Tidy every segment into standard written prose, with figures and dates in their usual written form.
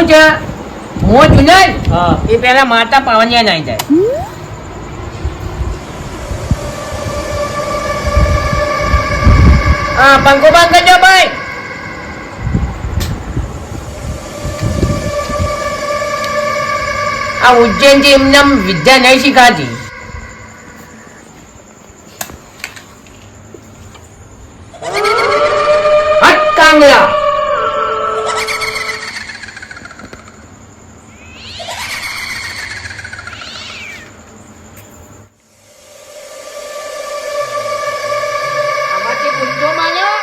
હું છે હું છું ને હા એ પેલા માતા પાવનિયા નાઈ જાય. હા પંખો બંધ કરજો ભાઈ. આ ઉજ્જૈન થી એમને વિદ્યા નહીં શીખાતી. હટ કાંગલા. આમાંથી ગુસ્સો માન્યો.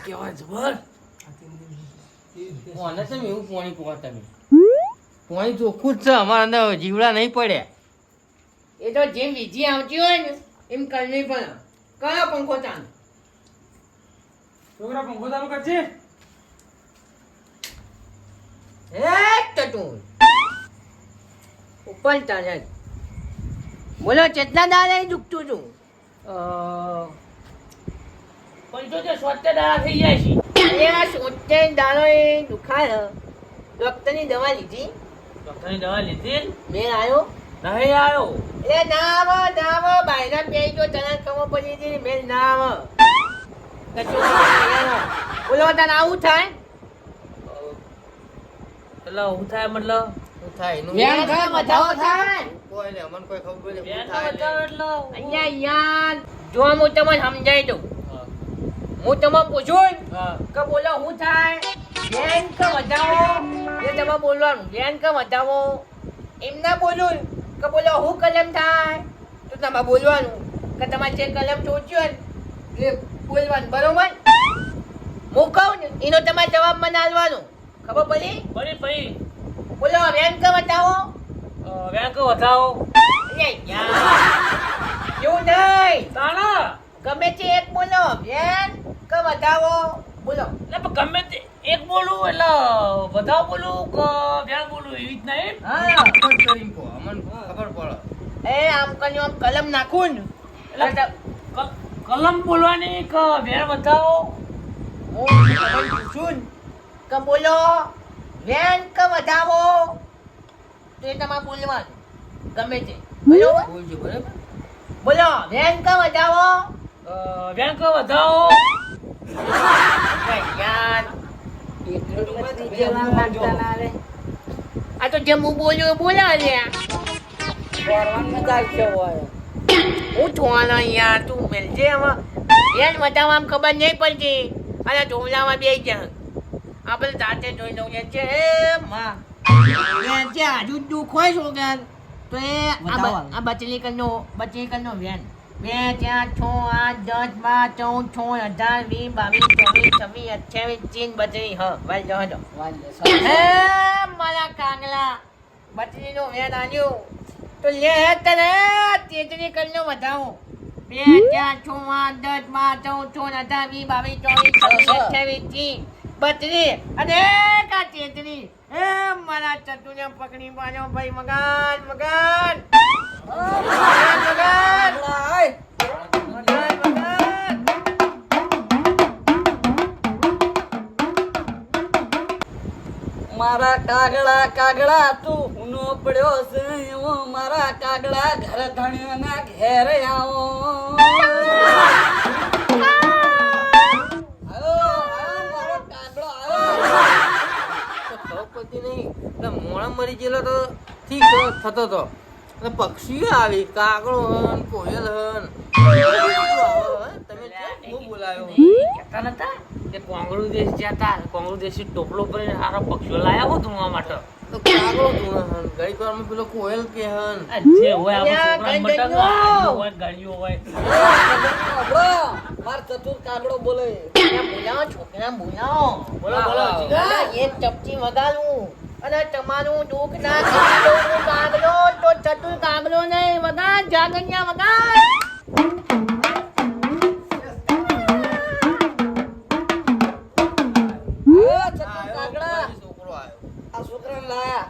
કેવા જબર કોને છે એવું પોણી પોવા તમે? પોણી ચોખ્ખું જ છે, અમારા અંદર જીવડા નહીં પડ્યા. એ તો જેમ વીજી આવતી હોય ને એમ કરવી પડે. કયો પંખો ચાલુ? છોકરા પંખો ચાલુ કરજે. ટટું ઉપર ચાલે. બોલો ચેતના દાદા દુખતું હતું. 75 દાડા થઈ જાય છે. અરે આ 70 દાડો એ દુખાય. ડોક્ટરની દવા લીધી. ડોક્ટરની દવા લીધી મેં આવ્યો. નહીં આવ્યો. એ ના આવે બાયના પેઈ જો તને ખબર પડી હતી મેં ના આવે. બોલો તને આવું થાય? એટલે હું થાય મતલબ શું થાય એનું વધાવો થાય. કોઈ ને અમને કોઈ ખબર પડે બેન તો બતાવો એટલે અહીંયા યાર જો હું તમને સમજાઈ દઉં. હું તમને પૂછું હા કે બોલો શું થાય? બેન કે વધાવો એ તમે બોલવાનું. બેન કે વધાવો એમ ના બોલું કે બોલો હું કલમ થાય તો તમે બોલવાનું કે તમારે જે કલમ સોચ્યો ને એ બોલવાનું. બરોબર? હું કહું ને એનો તમારે જવાબ મને આલવાનો. ખબર પડી? બરી ભાઈ બોલો બેન કે વધાવો. વેંક વધાવો એવું નહીં. તાણા ગમે તે એક બોલો. બેન કે વધાવો બોલો. એટલે પણ ગમે તે એક બોલું એટલે વધાવ બોલું કે વેંક બોલું એવી રીતના એમ હા ખબર પડે. એ આમ કર્યું આમ કલમ નાખું ને એટલે કલમ બોલવાની કે વેણ વધાવો. હું તમને પૂછું ને કે બોલો બેન કે વધાવો તો એ તમારે બોલવાનું ગમે તે. બરોબર? બોલજો બરાબર. બોલો બેન કે વધાવો. વેંક વધાવો. યાર આ તો જેમ હું બોલ્યું એ બોલા લ્યા. હું થવાના યાર તું મેલજે આમાં. બેન વધાવવામાં ખબર નહીં પડતી અને ઢોલામાં બે જાય. આપણે જાતે જોઈ લઉં છે. એ માં બેન છે આજુ દુઃખ હોય છોકરા તો એ આ બચલી કરનો વેન 2, 4, 6, 8, 10, 12, 13, 14, 15, 16, 17, 18, 20, 25, 30 વાલ જવા દો. હે મારા કાંગલા બચલીનો વેન આવ્યો તો લે તને તેજની કરનો વધાવો 2, 4, 6, 8, 10, 12, 13, 14, 15, 16, 17, 18, 20, 30 બચલી અને કા તેજની. હે મારા ચતુને પકડી પાડ્યો ભાઈ. મગન મારા કાગડા તું હુનો પડ્યો છે એવો મારા કાગડા ઘર ધણ્યોના ઘેર આવો. મારો કાગડો ખબર પડતી નહીં. મોણા મરી ગયેલો તો ઠીક થતો હતો. પક્ષીઓ આવી કાગડો હન કોયલ હન તમે શું બોલાયો? કહેતા નતા કે કોંગળુ દેશ જતા કોંગળુ દેશી ટોપલો ભરીને સારા પક્ષીઓ લાયા હું ધૂણવા માટે. તો કાગડો ધૂણે હન ઘડીક વારમાં પેલો કોયલ કે હન આ જે હોય આપણે છોકરાને બતાવો. આદુ હોય ગાડીઓ હોય. માર ચતુર કાગડો બોલે. બોલાવો છોકરા બોલાવો. બોલો બોલો અલા, એક ચપટી વગાડું અને તમારું દુઃખ ના કરી દઉં હું કાગડો તો ચતુર કાગડો નહીં. વગાડ જાગણિયા વગાડ. ચતુર કાગડા છોકરો આવ્યો. આ છોકરાને લાયા.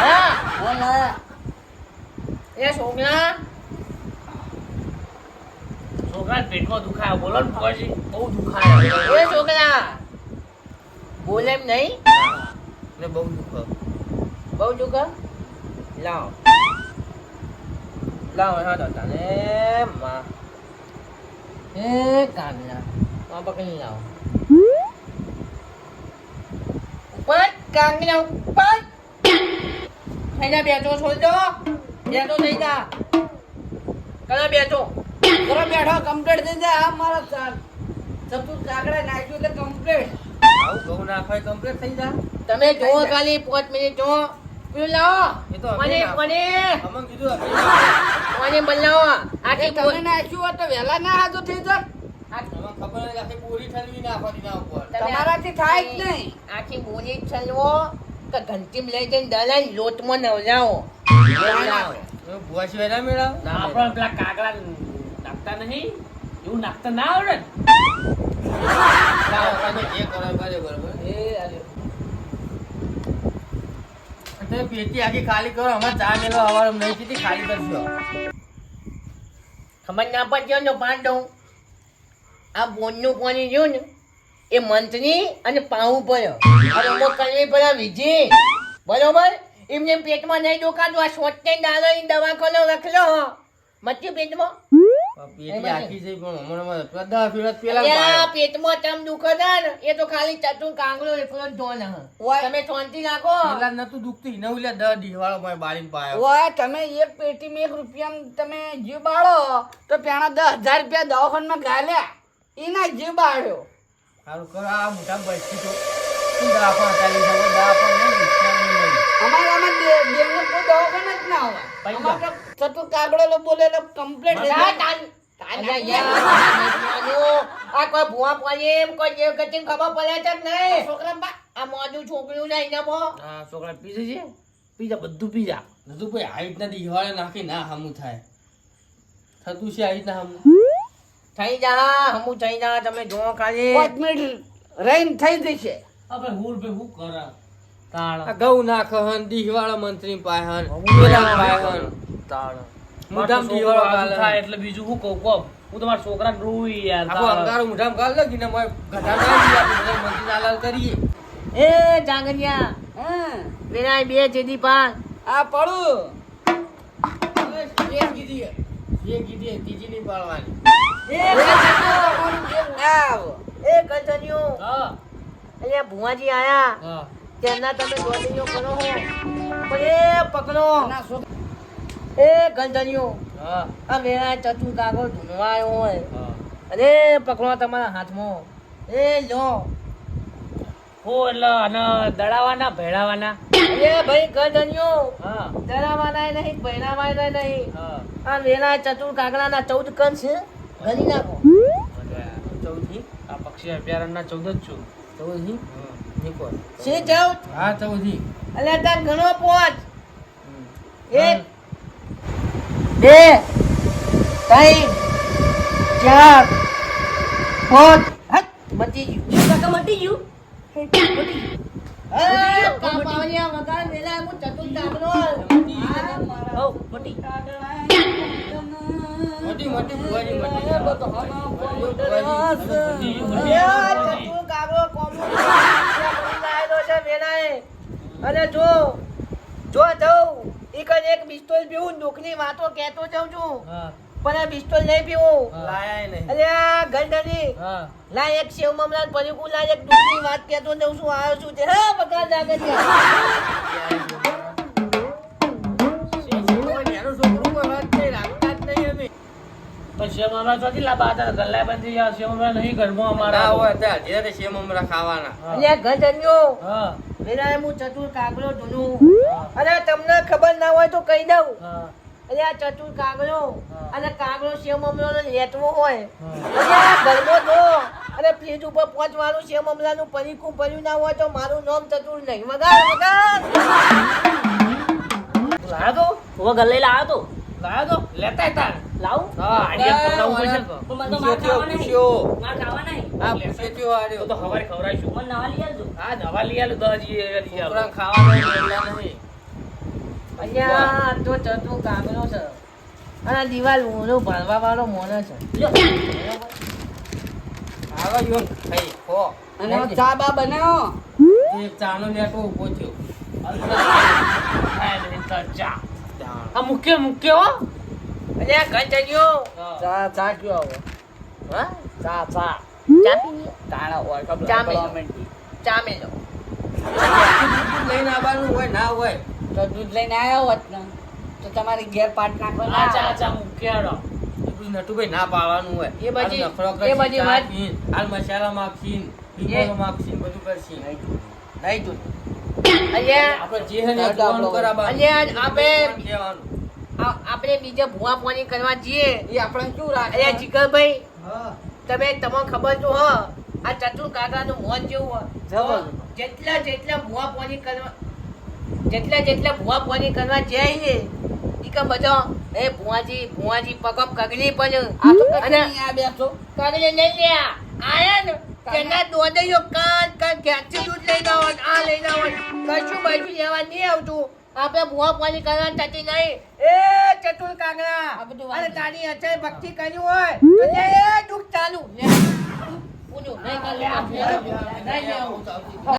હા, લાયા. એ છોકરા છોકરા છોકરા પેટમાં દુખાય બોલો ને પછી બહુ દુખાય એ છોકરા બોલે એમ નહીં ને બહુ દુખો બહુ દુખે લાવ લાવ હા તો તને માં એ કાગડા માં પકડી લાવ ઉપર કાગડા ઉપર થઈ જા બેઠો છોડ દો બેઠો થઈ જા કલા બેઠો ઘરે બેઠો કમ્પ્લીટ થઈ જાય. આ મારા ચતુર કાગડા નાખ્યું એટલે કમ્પ્લીટ. આવું ઘઉં નાખવાય કમ્પ્લીટ થઈ જા તમે જુઓ ખાલી 5 મિનિટ જુઓ પેલું લાવો એ તો મને મને અમને કીધું મને બદલાવો આખી તમે નાખ્યું હોત તો વહેલા ના હાજર થઈ જાત. અમને ખબર નથી આખી પૂરી ઠલવી નાખવાની ના ઉપર તમારાથી થાય જ નહીં. આખી બોલી છલવો તો ઘંટીમ લઈ જઈને દલાઈ લોટમાં નવલાવો ભુવા સિવાય ના મેળાવ આપણે પેલા કાગડા નાખતા નહીં એવું નાખતા ના આવડે ને? જે કરો એ કરે બરોબર એ અરે તમે પેટી આખી ખાલી કરો અમારે ચા મેળવા હવાર નહીં કીધી ખાલી કરશો ખબર ના પડશે ને પાડ દઉં આ બોનનું પાણી રહ્યું ને એ મંત્રી અને પાવું પડ્યો અને અમુક કરવી પડે વિધિ બરોબર એમને પેટમાં નહીં દુખાતું આ સોટને ડાલોની દવાખાનો રખલો મચ્યું પેટમાં પેટી આખી જઈ પણ હમણાં પ્રદા ફેરત પેલા અલ્યા, પેટમાં તમ દુખે છે ને એ તો ખાલી ચતુર કાંગડો એકલો જ ઢોલ હે. તમે શાંતિ રાખો પેલા નતું દુખતું નવ લે 10 દિવાળો માં બાળીને પાયો ઓય તમે એક પેટીમાં 1 રૂપિયામાં તમે જીવ બાળો તો પેણા 10,000 રૂપિયા દવાખાનામાં ગાલ્યા એના જીવ બાળ્યો. સારું કરો આ મોટા બચી તો શું દવાખાના ચાલી જાય દવાખાના નહીં વિચારવું નહીં અમારામાં બેનનો કોઈ દવાખાનો જ ના હોય. અમારે તો ચતુર કાગડો બોલે એટલે કમ્પ્લીટ થઈ બધા જાય. અલ્યા, યાર, આ કોઈ ભૂવા પાડી એમ કોઈ દેવ ગતિને ખબર પડે છે કે નહીં? છોકરા બા આ મોઢું છોકરીયું છે એનામાં. આ છોકરા પીજે છે પીજા બધું પીજા બધું કોઈ હાઈટ ના દિવાળે નાખી ના હમું થાય થતું છે હાઈટ ના હમું થઈ જા હમું થઈ જા તમે જો ખાલી 5 મિનિટ રહીને થઈ જશે. આપણે હુર ભાઈ હું કરે આ ઘઉં નાખો હન દિવાળા મંત્રી પાય હન પેલા પાય હન મુઢામ દિવાળો થાય ગાલે એટલે બીજું હું કહું કહું હું તમારા છોકરા રોઈ યાર આખો અંગારો મુઢામ ગાલ લગી ને મોય ગધા ના દિયા મંત્રી લાલ કરીએ એ જાગરિયા હા વેરાય 2 જેદી પાન આ પડું એ કીધી ત્રીજી ની પાડવાની આવ એ ગજનિયો હા અહીંયા ભુવાજી આયા હા તેમના તમે દોડીઓ કરો હો પણ એ પકડો ના છોકરા એ ગંધનિયો હા આ વેરાય ચતુર કાગળ ધૂનવાયો હોય હા અરે પકડો તમારા હાથમાં એ લો હો એટલે અને દડાવાના ભેળાવાના એ ભાઈ ગંધનિયો હા ડરાવાના નહીં ભયનાવાના નહીં હા આ વેરાય ચતુર કાગડાના 14 કણ છે ગણી નાખો ચૌથી આ પક્ષી અભયારણ્યના 14 જ છું ચૌથી નીકો છે 14 હા ચૌથી અલ્યા તાર ઘણો પોચ 1 2 3 4 5 હટ મટી ગયું કાકા મટી ગયું કાપાવલિયા વગર વેલા હું ચતુર કાગડો હો મટી મોટી મોટી ભુવાજી એ મોટી બધો હનો ચતુર કાગડો કોમો લાયેલો છે વેલાએ અને જો જાઉં એક પિસ્તોલ પીવું દુઃખની વાતો કહેતો જાઉં છું હા પણ આ પિસ્તોલ નહીં પીવું લાયા નહીં અરે આ ગંડની હા લા એક સેવ મમરા પરિકુ લા એક દુઃખની વાત કહેતો જાઉં છું આવ્યો છું તે હા બકા જાગે છે એનું છોકરું કોઈ વાત નહીં રાખતા જ નહીં અમે તો શેમરા ચોથી લાબા હતા ગલ્લા બંધી યાર શેમરા નહીં ઘરમાં ના અમારા હોય ત્યાં જે તે સેમ અમરા ખાવાના અરે ગંડન્યો હા વેલાએ હું ચતુર કાગડો ધૂનું અને તમને ખબર ના હોય તો કહી દઉં હા અરે આ ચતુર કાગડો હા. અને કાગડો સેવ મમરાનો લેટવો હોય હા અરે આ ઘરમાં જો અને ફ્રીજ ઉપર 5 વાળું સેવ મમરાનું પરીકું ભર્યું ના હોય તો મારું નામ ચતુર નહીં વગાડ લાયો તો ઓ ગલ્લે લાયો તો લાયો તો લેતા તાર લાવું હા આડિયા પકડાવું પડશે તો. પૂછ્યો હા પૂછ્યો તો આડ્યો તો હવારે ખવડાવીશું હા નવા લઈ આલું 10 લઈ છોકરા આલું ખાવાના નહીં અહીંયા તો ચતુર કાગડો છે અને આ દિવાલ ઊંધો ભરવા વાળો મોનો છે આવા યોન ખાઈ ખો અને ચા બા બનાવો એક ચાનો લેટો ઊભો થયો ચા આ મુખ્ય મુખ્ય હો અને આ ઘર ચડ્યો ચા ચા કયો આવો હા ચા ચા ચા પીવી તાણા ઓર કબ ચા મેલો. મિનિટ ચા મેલો લઈને આવવાનું હોય ના હોય તો દૂધ લઈને આવ્યા હોત ને તો તમારી ઘેર પાટ નાખો આ ચા ચા મુખ્ય રો એટલું નટુભાઈ ના પાવાનું હોય એ બધી- હાલ નખરો એ કરશી, બધી ચા વાત- પીન, હાલ મસાલા માખશી લીંબોનો માખશી બધું કરશી નહીં તું અહીંયા આપણે જે હે ને ટાટા જોવાનું આપણો. કરાવવાનું. અહીંયા આપણે કહેવાનું. આપણે બીજે ભૂવા પાણી કરવા જઈએ એ આપણે શું રાખે અહીંયા જીગરભાઈ હા તમને ખબર તો હ આ ચતુર કાકાનું મોન જેવું જબર. જેટલા ભૂવા પાણી કરવા જેટલા ભૂવા પાણી કરવા જાય ને ઈ કે બધા એ ભુવાજી પગમ કગલી પણ આ તો અને કઈ આ બેસો કગલી નહીં લ્યા આયા ને તેના દોડ્યો કાન ક્યાંથી દૂધ લઈને આવો આ લઈને આવો કશું બાજુ લેવા નહીં આવતું આપણે ભૂવા પાણી કરવા થતી નહીં એ ચતુર આ કાગડા બધું અને વાંચી. તારી અત્યારે ભક્તિ કરી હોય તો લે એ દુઃખ ચાલુ લે પૂરું નહીં કાલે નહીં, નહીં, નહીં, નહીં.